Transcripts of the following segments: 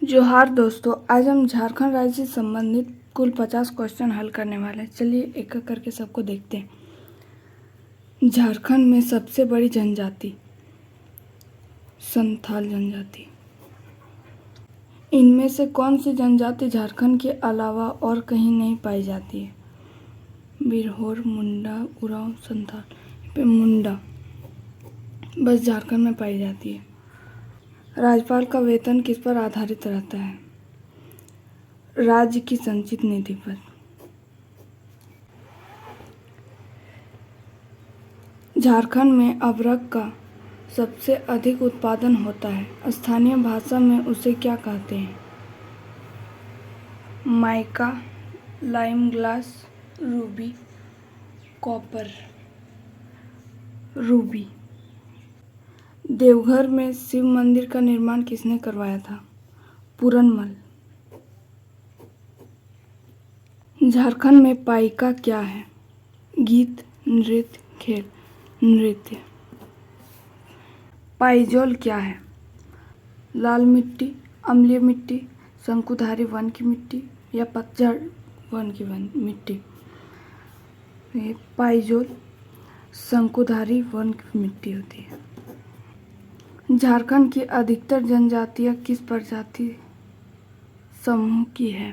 जोहार दोस्तों, आज हम झारखंड राज्य से संबंधित कुल 50 क्वेश्चन हल करने वाले हैं। चलिए एक एक करके सबको देखते हैं। झारखंड में सबसे बड़ी जनजाति संथाल जनजाति। इनमें से कौन सी जनजाति झारखंड के अलावा और कहीं नहीं पाई जाती है? बिरहोर, मुंडा, उरांव, संथाल। पे मुंडा बस झारखंड में पाई जाती है। राज्यपाल का वेतन किस पर आधारित रहता है? राज्य की संचित निधि पर। झारखंड में अबरक का सबसे अधिक उत्पादन होता है। स्थानीय भाषा में उसे क्या कहते हैं? Mica, lime glass, Ruby, copper. Ruby. Deoghar में शिव मंदिर का निर्माण किसने करवाया था? पूरनमल। झारखंड में पाइका क्या है? गीत, नृत्य, खेल। नृत्य। पाइजोल क्या है? लाल मिट्टी, अम्लीय मिट्टी, शंकुधारी वन की मिट्टी या पतझड़ वन की मिट्टी। पाइजोल शंकुधारी वन की मिट्टी होती है। झारखंड की अधिकतर जनजातियां किस प्रजाति समूह की है?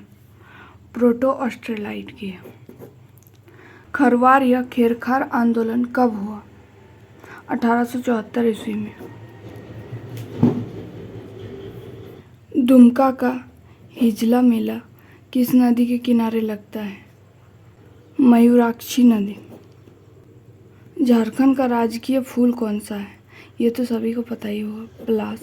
प्रोटो ऑस्ट्रेलाइड की है। खरवार या खेरखार आंदोलन कब हुआ? 1874 ईस्वी में। दुमका का हिजला मेला किस नदी के किनारे लगता है? मयूराक्षी नदी। झारखंड का राजकीय फूल कौन सा है? ये तो सभी को पता ही होगा, पलाश।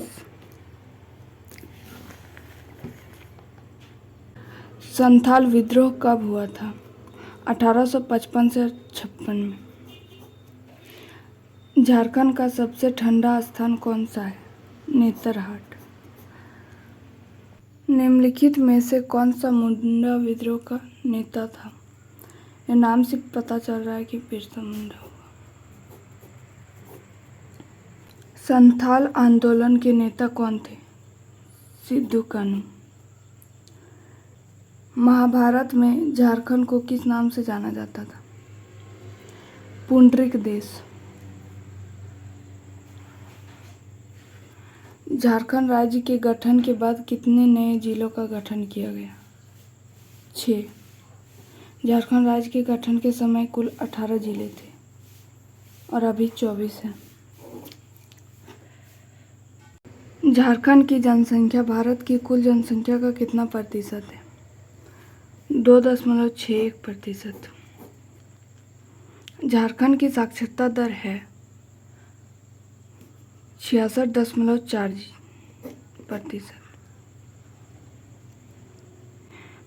संथाल विद्रोह कब हुआ था? 1855 से 56 में। झारखंड का सबसे ठंडा स्थान कौन सा है? नेतरहाट। निम्नलिखित में से कौन सा मुंडा विद्रोह का नेता था? ये नाम से पता चल रहा है कि बिरसा मुंडा हुआ। संथाल आंदोलन के नेता कौन थे? सिद्धू कान्हू। महाभारत में झारखंड को किस नाम से जाना जाता था? पुंडरिक देश। झारखंड राज्य के गठन के बाद कितने नए जिलों का गठन किया गया? 6। झारखंड राज्य के गठन के समय कुल 18 जिले थे और अभी 24 हैं। झारखंड की जनसंख्या भारत की कुल जनसंख्या का कितना प्रतिशत है? 2.61%। झारखंड की साक्षरता दर है 66.4%।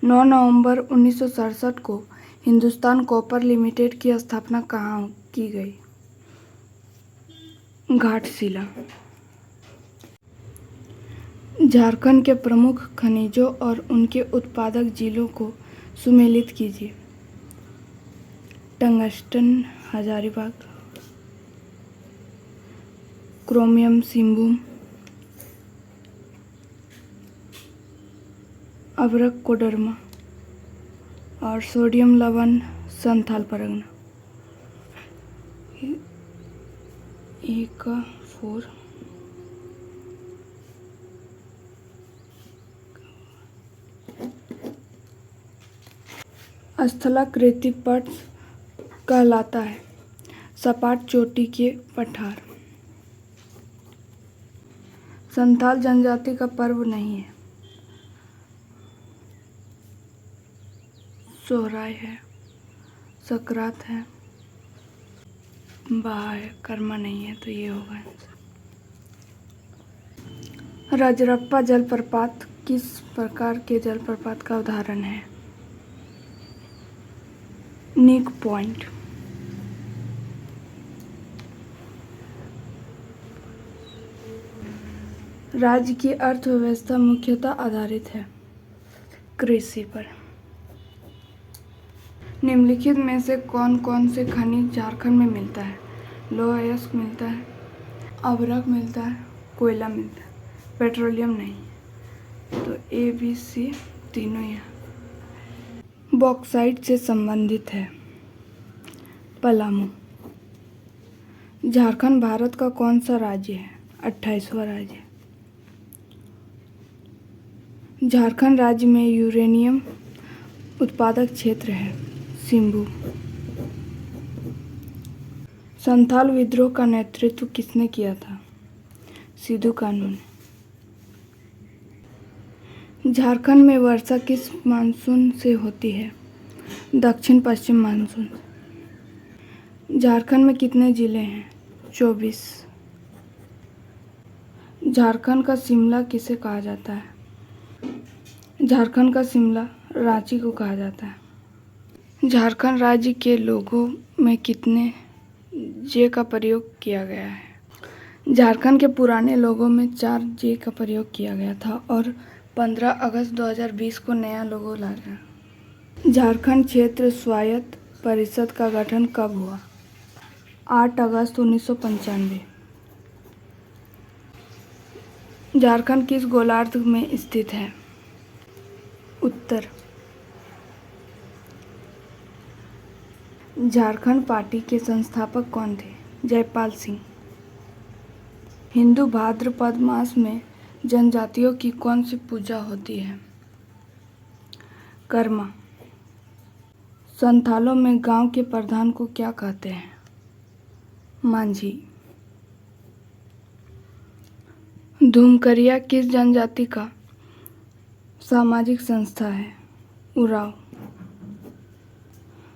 9 नवंबर 1967 को हिंदुस्तान कॉपर लिमिटेड की स्थापना कहाँ की गई? घाटशिला। झारखंड के प्रमुख खनिजों और उनके उत्पादक जिलों को सुमेलित कीजिए। टंगस्टन हजारीबाग, क्रोमियम सिंहभूम, अबरक कोडरमा और सोडियम लवण संथाल परगना। एक 4 स्थलाकृति पट्ट कहलाता है सपाट चोटी के पठार। संथाल जनजाति का पर्व नहीं है। सोहराय है, सकरात है, बहा है, कर्मा नहीं है, तो ये होगा आंसर। रजरप्पा जलप्रपात किस प्रकार के जलप्रपात का उदाहरण है? नीक पॉइंट। राज्य की अर्थव्यवस्था मुख्यतः आधारित है कृषि पर। निम्नलिखित में से कौन कौन से खनिज झारखंड में मिलता है? लोहा अयस्क मिलता है, अबरक मिलता है, कोयला मिलता है, पेट्रोलियम नहीं। तो ए बी सी तीनों यहाँ। बॉक्साइट से संबंधित है। पलामू। झारखंड भारत का कौन सा राज्य है? 28वां राज्य। झारखंड राज्य में यूरेनियम उत्पादक क्षेत्र है। सिम्बू। संथाल विद्रोह का नेतृत्व किसने किया था? सिद्धू कान्हू ने। झारखंड में वर्षा किस मानसून से होती है? दक्षिण पश्चिम मानसून। झारखंड में कितने जिले हैं? 24। झारखंड का शिमला किसे कहा जाता है? झारखंड का शिमला रांची को कहा जाता है। झारखंड राज्य के लोगों में कितने जे का प्रयोग किया गया है? झारखंड के पुराने लोगों में 4 जे का प्रयोग किया गया था और 15 अगस्त 2020 को नया लोगो लाया। झारखंड क्षेत्र स्वायत्त परिषद का गठन कब हुआ? 8 अगस्त 1995। झारखंड किस गोलार्ध में स्थित है? उत्तर। झारखंड पार्टी के संस्थापक कौन थे? जयपाल सिंह। हिंदू भाद्रपद मास में जनजातियों की कौन सी पूजा होती है? कर्मा। संथालों में गांव के प्रधान को क्या कहते हैं? मांझी। धूमकरिया किस जनजाति का सामाजिक संस्था है? उरांव।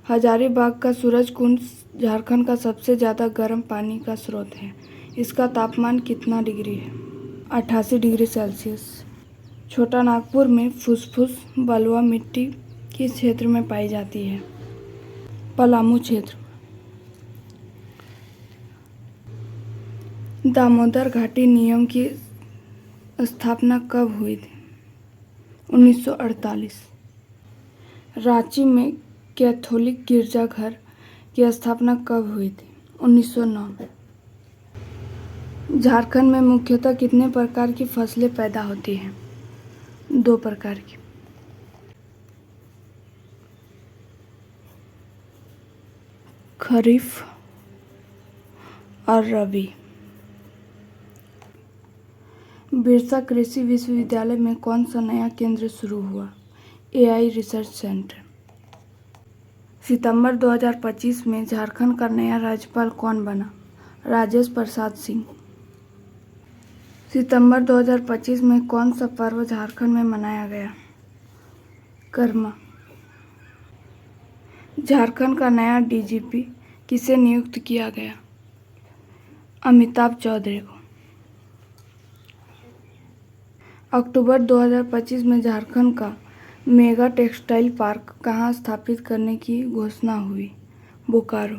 हजारीबाग का सूरज कुंड झारखंड का सबसे ज़्यादा गर्म पानी का स्रोत है। इसका तापमान कितना डिग्री है? 88 डिग्री सेल्सियस। छोटा नागपुर में फुसफुस बलुआ मिट्टी किस क्षेत्र में पाई जाती है? पलामू क्षेत्र। दामोदर घाटी नियम की स्थापना कब हुई थी? 1948। रांची में कैथोलिक गिरजाघर की स्थापना कब हुई थी? 1909 में। झारखंड में मुख्यतः कितने प्रकार की फसलें पैदा होती हैं? 2 प्रकार की। खरीफ और रबी। बिरसा कृषि विश्वविद्यालय में कौन सा नया केंद्र शुरू हुआ? AI research centre. सितंबर 2025 में झारखंड का नया राज्यपाल कौन बना? राजेश प्रसाद सिंह। सितंबर 2025 में कौन सा पर्व झारखंड में मनाया गया? कर्मा। झारखंड का नया DGP किसे नियुक्त किया गया? अमिताभ चौधरी को। अक्टूबर 2025 में झारखंड का मेगा टेक्सटाइल पार्क कहाँ स्थापित करने की घोषणा हुई? बोकारो।